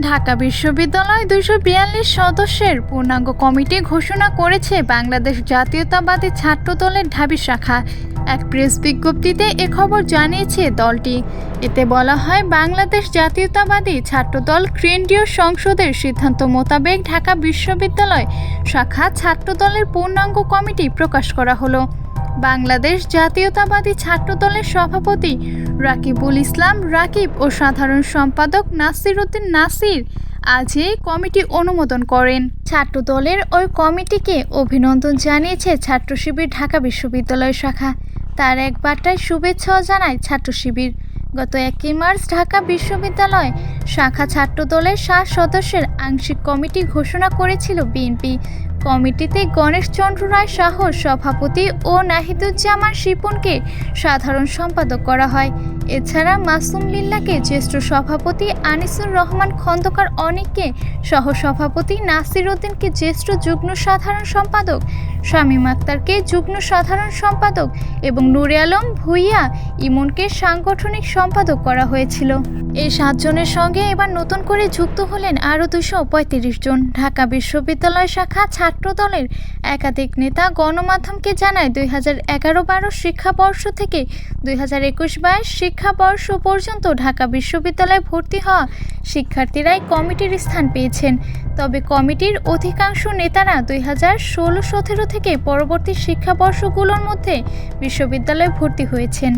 ঢাকা বিশ্ববিদ্যালয় ২৪২ সদস্যের পূর্ণাঙ্গ কমিটি ঘোষণা করেছে বাংলাদেশ জাতীয়তাবাদী ছাত্রদলের ঢাবি শাখা। এক প্রেস বিজ্ঞপ্তিতে এ খবর জানিয়েছে দলটি। এতে বলা হয়, বাংলাদেশ জাতীয়তাবাদী ছাত্রদল কেন্দ্রীয় সংসদের সিদ্ধান্ত মোতাবেক ঢাকা বিশ্ববিদ্যালয় শাখা ছাত্রদলের পূর্ণাঙ্গ কমিটি প্রকাশ করা হলো। বাংলাদেশ জাতীয়তাবাদী ছাত্রদলের সভাপতি রাকিবুল ইসলাম রাকিব ও সাধারণ সম্পাদক নাসির উদ্দিন নাসির আজ এই কমিটি অনুমোদন করেন। ছাত্রদলের ওই কমিটিকে অভিনন্দন জানিয়েছে ছাত্র শিবির ঢাকা বিশ্ববিদ্যালয় শাখা। তার এক বার্তায় শুভেচ্ছাও জানায় ছাত্র শিবির। গত 1 মার্চ ঢাকা বিশ্ববিদ্যালয় শাখা ছাত্রদলের 7 সদস্যের আংশিক কমিটি ঘোষণা করেছিল বিএনপি। কমিটিতে গণেশ চন্দ্র রায় শাহ সভাপতি ও নাহিদুজ্জামান শিপনকে সাধারণ সম্পাদক করা হয়। এছাড়া মাসুম লিল্লাকে জ্যেষ্ঠ সভাপতি, আনিসুর রহমান খন্দকার অনিককে সহসভাপতি, নাসির উদ্দিনকে জ্যেষ্ঠ যুগ্ম সাধারণ সম্পাদক, শামীম আক্তারকে যুগ্ম সাধারণ সম্পাদক এবং নূরে আলম ভূঁইয়া ইমনকে সাংগঠনিক সম্পাদক করা হয়েছিল। এই 7 জনের সঙ্গে এবার নতুন করে যুক্ত হলেন আরও 235 জন। ঢাকা বিশ্ববিদ্যালয় শাখা ছাত্রদলের একাধিক নেতা গণমাধ্যমকে জানায়, 2011-12 শিক্ষাবর্ষ থেকে 2021-22 শিক্ষাবর্ষ পর্যন্ত ঢাকা বিশ্ববিদ্যালয়ে ভর্তি হওয়া শিক্ষার্থীরাই কমিটির স্থান পেয়েছেন। তবে কমিটির অধিকাংশ নেতারা 2016-17 থেকে পরবর্তী শিক্ষাবর্ষগুলোর মধ্যে বিশ্ববিদ্যালয়ে ভর্তি হয়েছেন।